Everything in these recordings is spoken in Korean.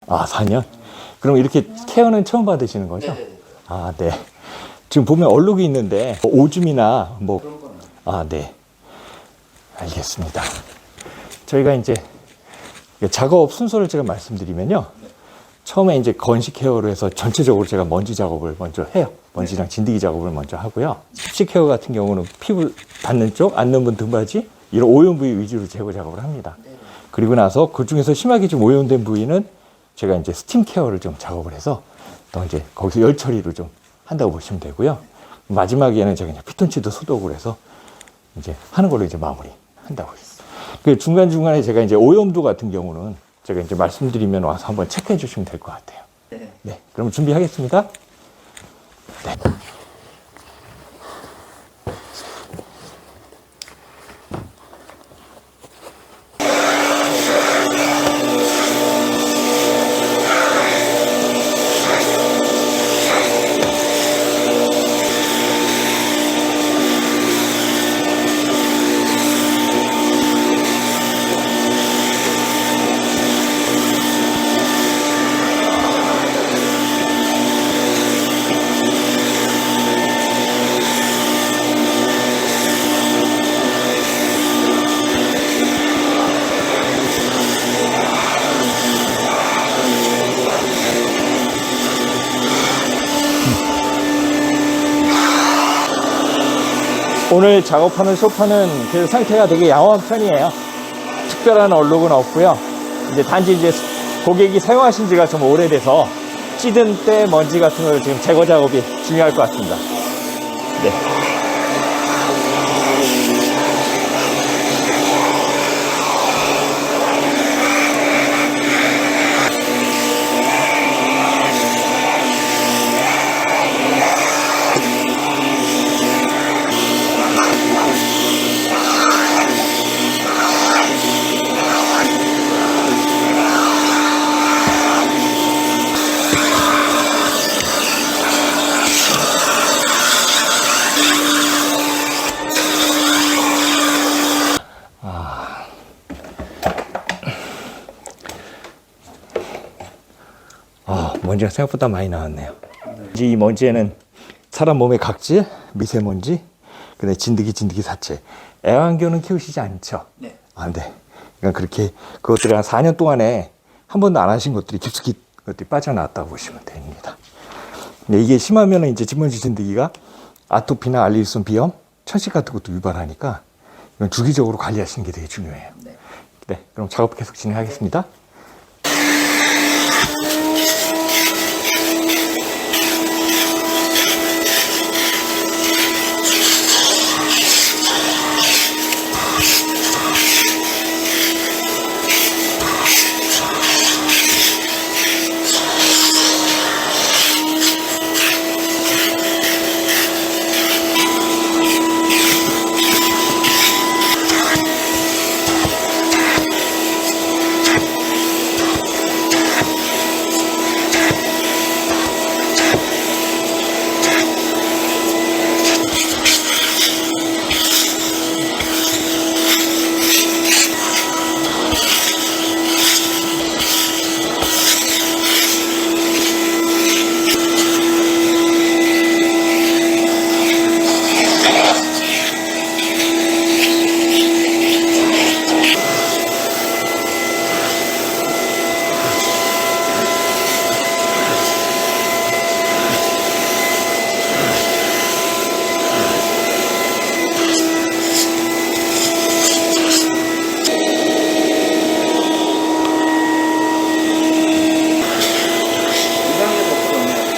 아, 4년? 그럼 이렇게 케어는 처음 받으시는 거죠? 네네네. 아, 네. 지금 보면 얼룩이 있는데 오줌이나 뭐, 그런 건 아, 네. 알겠습니다. 저희가 이제 작업 순서를 제가 말씀드리면요. 처음에 이제 건식 케어로 해서 전체적으로 제가 먼지 작업을 먼저 해요. 먼지랑 진드기 작업을 먼저 하고요. 습식 케어 같은 경우는 피부 닿는 쪽, 앉는 분 등받이 이런 오염 부위 위주로 제거 작업을 합니다. 그리고 나서 그 중에서 심하게 좀 오염된 부위는 제가 이제 스팀 케어를 좀 작업을 해서 또 이제 거기서 열 처리를 좀 한다고 보시면 되고요. 마지막에는 제가 그냥 피톤치드 소독을 해서 이제 하는 걸로 이제 마무리 한다고 했어요. 그 중간중간에 제가 이제 오염도 같은 경우는 제가 이제 말씀드리면 와서 한번 체크해 주시면 될 것 같아요. 네. 네. 그럼 준비하겠습니다. 네. 오늘 작업하는 소파는 그 상태가 되게 양호한 편이에요. 특별한 얼룩은 없고요. 이제 단지 이제 고객이 사용하신 지가 좀 오래돼서 찌든 때 먼지 같은 걸 지금 제거 작업이 중요할 것 같습니다. 네. 먼지가 생각보다 많이 나왔네요. 이 먼지에는 사람 몸의 각질, 미세먼지, 그다음에 진드기 사체. 애완견은 키우시지 않죠? 네. 안 돼. 그러니까 그렇게 그것들이 한 4년 동안에 한 번도 안 하신 것들이 깊숙이 그것들이 빠져나왔다고 보시면 됩니다. 근데 이게 심하면 이제 진먼지 진드기가 아토피나 알레르기성 비염, 천식 같은 것도 유발하니까 이건 주기적으로 관리하시는 게 되게 중요해요. 네. 네, 그럼 작업 계속 진행하겠습니다.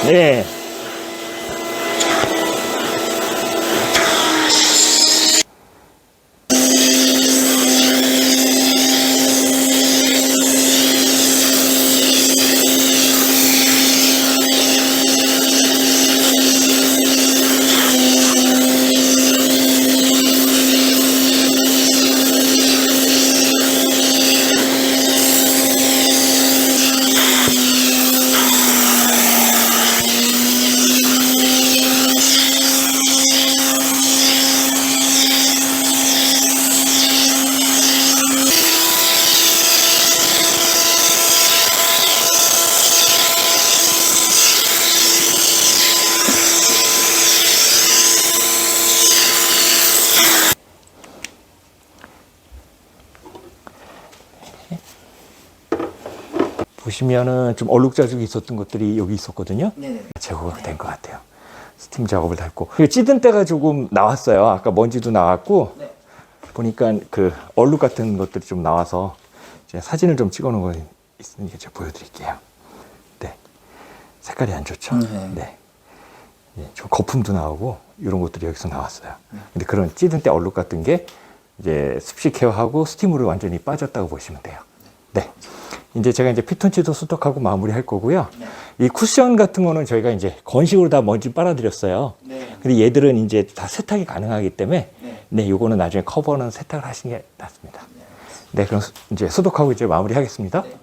네. 보시면은 좀 얼룩자죽이 있었던 것들이 여기 있었거든요. 네네. 제거가 된 것 같아요. 스팀 작업을 다 했고. 그리고 찌든 때가 조금 나왔어요. 아까 먼지도 나왔고, 네. 보니까 그 얼룩 같은 것들이 좀 나와서 제가 사진을 좀 찍어 놓은 거 있으니까 제가 보여드릴게요. 네. 색깔이 안 좋죠? 네. 네. 좀 거품도 나오고, 이런 것들이 여기서 나왔어요. 근데 그런 찌든 때 얼룩 같은 게 이제 습식 케어하고 스팀으로 완전히 빠졌다고 보시면 돼요. 네. 이제 제가 이제 피톤치도 소독하고 마무리할 거고요. 네. 이 쿠션 같은 거는 저희가 이제 건식으로 다 먼지 빨아들였어요. 네. 근데 얘들은 이제 다 세탁이 가능하기 때문에 네. 네, 요거는 나중에 커버는 세탁을 하시는 게 낫습니다. 네, 그럼 이제 소독하고 이제 마무리하겠습니다. 네.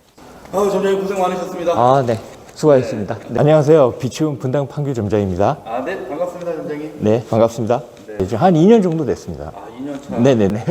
점장님 고생 많으셨습니다. 아, 네. 수고하셨습니다. 네, 안녕하세요. 비치움 분당 판교 점장입니다. 네, 반갑습니다, 점장님. 네, 반갑습니다. 네. 네, 지금 한 2년 정도 됐습니다. 2년 차. 네네네.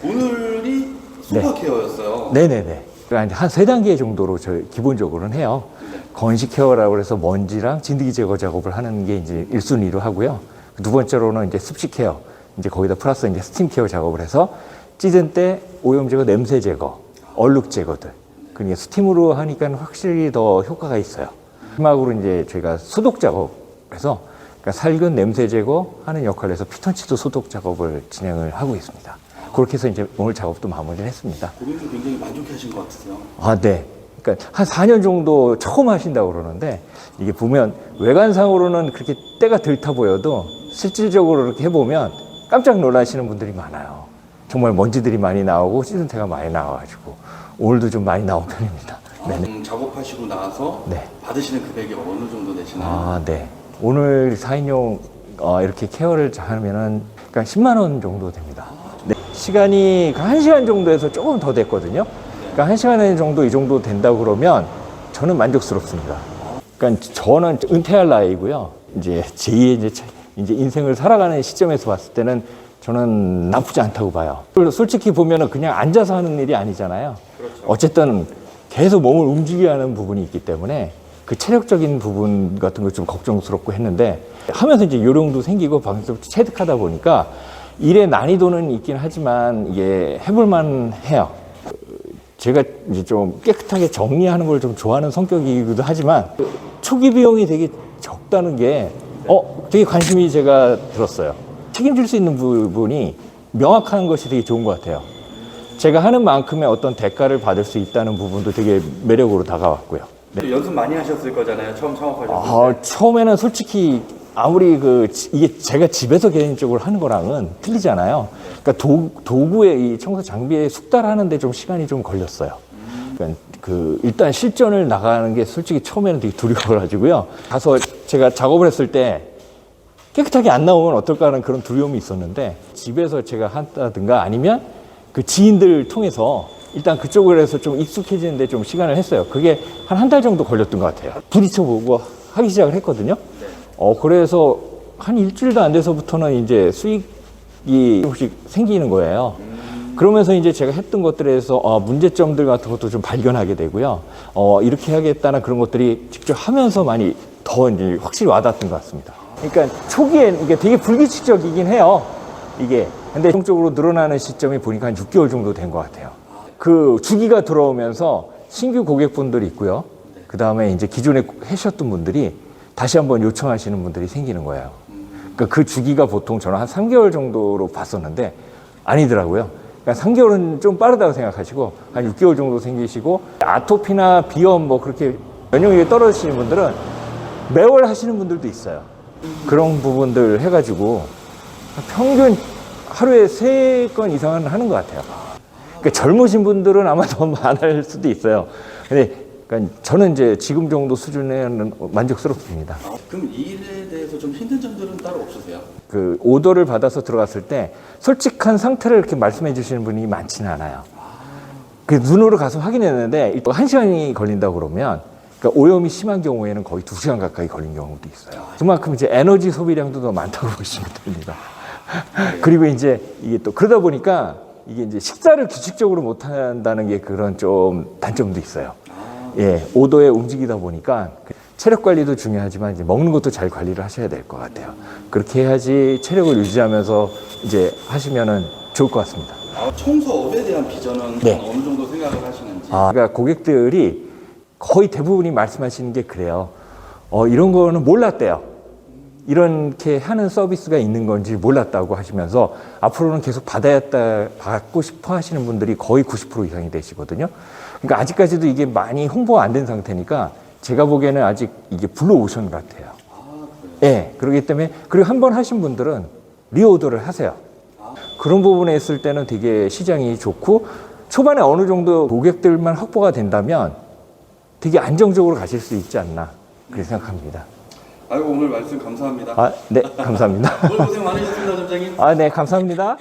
오늘이 소파 케어였어요. 네네네. 그러니까 한 3단계 정도로 저희 기본적으로는 해요. 건식 케어라고 해서 먼지랑 진드기 제거 작업을 하는 게 이제 1순위로 하고요. 두 번째로는 이제 습식 케어, 이제 거기다 플러스 이제 스팀 케어 작업을 해서 찌든 때 오염 제거, 냄새 제거, 얼룩 제거들. 그러니까 스팀으로 하니까 확실히 더 효과가 있어요. 마지막으로 이제 저희가 소독 작업에서 그러니까 살균 냄새 제거하는 역할을 해서 피톤치드 소독 작업을 진행을 하고 있습니다. 그렇게 해서 이제 오늘 작업도 마무리를 했습니다. 고객님 굉장히 만족하신 것 같으세요. 아, 네. 그러니까 한 4년 정도 처음 하신다고 그러는데 이게 보면 외관상으로는 그렇게 때가 덜 타 보여도 실질적으로 이렇게 해보면 깜짝 놀라시는 분들이 많아요. 정말 먼지들이 많이 나오고 찌든때가 많이 나와가지고 오늘도 좀 많이 나온 편입니다. 네네. 작업하시고 나서 네. 받으시는 금액이 어느 정도 되시나요? 아, 네. 오늘 4인용 이렇게 케어를 하면은 그러니까 10만 원 정도 됩니다. 네. 시간이 1시간 정도에서 조금 더 됐거든요. 그러니까 1시간 정도 이 정도 된다고 그러면 저는 만족스럽습니다. 그러니까 저는 은퇴할 나이고요. 이제 제2의 이제 인생을 살아가는 시점에서 봤을 때는 저는 나쁘지 않다고 봐요. 솔직히 보면은 그냥 앉아서 하는 일이 아니잖아요. 그렇죠. 어쨌든 계속 몸을 움직여야 하는 부분이 있기 때문에 그 체력적인 부분 같은 거 좀 걱정스럽고 했는데 하면서 이제 요령도 생기고 방법도 체득하다 보니까 일의 난이도는 있긴 하지만 이게 해볼만 해요. 제가 이제 좀 깨끗하게 정리하는 걸 좀 좋아하는 성격이기도 하지만 초기 비용이 되게 적다는 게 되게 관심이 제가 들었어요. 책임질 수 있는 부분이 명확한 것이 되게 좋은 것 같아요. 제가 하는 만큼의 어떤 대가를 받을 수 있다는 부분도 되게 매력으로 다가왔고요. 네. 연습 많이 하셨을 거잖아요. 처음 창업하셨을 때. 처음에는 솔직히 아무리 이게 제가 집에서 개인적으로 하는 거랑은 틀리잖아요. 그러니까 도구의 이 청소 장비에 숙달하는데 좀 시간이 좀 걸렸어요. 그러니까 일단 실전을 나가는 게 솔직히 처음에는 되게 두려워가지고요. 가서 제가 작업을 했을 때 깨끗하게 안 나오면 어떨까 하는 그런 두려움이 있었는데 집에서 제가 한다든가 아니면 그 지인들 통해서 일단 그쪽으로 해서 좀 익숙해지는데 좀 시간을 했어요. 그게 한 달 정도 걸렸던 것 같아요. 부딪혀보고 하기 시작을 했거든요. 그래서 한 일주일도 안 돼서부터는 이제 수익이 조금씩 생기는 거예요. 그러면서 이제 제가 했던 것들에서 문제점들 같은 것도 좀 발견하게 되고요. 이렇게 해야겠다는 그런 것들이 직접 하면서 많이 더 이제 확실히 와닿았던 것 같습니다. 그러니까 초기엔 이게 되게 불규칙적이긴 해요. 이게. 근데 최종적으로 늘어나는 시점이 보니까 한 6개월 정도 된 것 같아요. 그 주기가 들어오면서 신규 고객분들이 있고요. 그 다음에 이제 기존에 하셨던 분들이 다시 한번 요청하시는 분들이 생기는 거예요. 그러니까 그 주기가 보통 저는 한 3개월 정도로 봤었는데 아니더라고요. 그러니까 3개월은 좀 빠르다고 생각하시고 한 6개월 정도 생기시고 아토피나 비염 뭐 그렇게 면역력이 떨어지시는 분들은 매월 하시는 분들도 있어요. 그런 부분들 해가지고 평균 하루에 3건 이상은 하는 것 같아요. 그러니까 젊으신 분들은 아마 더 많을 수도 있어요. 근데 그러니까 저는 이제 지금 정도 수준에는 만족스럽습니다. 그럼 이 일에 대해서 좀 힘든 점들은 따로 없으세요? 그 오더를 받아서 들어갔을 때 솔직한 상태를 이렇게 말씀해 주시는 분이 많지는 않아요. 그 눈으로 가서 확인했는데 1시간이 걸린다고 그러면 그러니까 오염이 심한 경우에는 거의 2시간 가까이 걸린 경우도 있어요. 그만큼 이제 에너지 소비량도 더 많다고 보시면 됩니다. 그리고 이제 이게 또 그러다 보니까 이게 이제 식사를 규칙적으로 못 한다는 게 그런 좀 단점도 있어요. 예, 오도에 움직이다 보니까 체력 관리도 중요하지만 이제 먹는 것도 잘 관리를 하셔야 될 것 같아요. 그렇게 해야지 체력을 유지하면서 이제 하시면은 좋을 것 같습니다. 청소업에 대한 비전은 네. 어느 정도 생각을 하시는지? 그러니까 고객들이 거의 대부분이 말씀하시는 게 그래요. 이런 거는 몰랐대요. 이렇게 하는 서비스가 있는 건지 몰랐다고 하시면서 앞으로는 계속 받고 싶어 하시는 분들이 거의 90% 이상이 되시거든요. 그러니까 아직까지도 이게 많이 홍보가 안 된 상태니까 제가 보기에는 아직 이게 블루오션 같아요. 예, 그렇기 때문에, 그리고 한 번 하신 분들은 리오더를 하세요. 그런 부분에 있을 때는 되게 시장이 좋고, 초반에 어느 정도 고객들만 확보가 된다면 되게 안정적으로 가실 수 있지 않나, 그렇게 생각합니다. 아이고, 오늘 말씀 감사합니다. 네, 감사합니다. 오늘 고생 많으셨습니다, 점장님. 네, 감사합니다.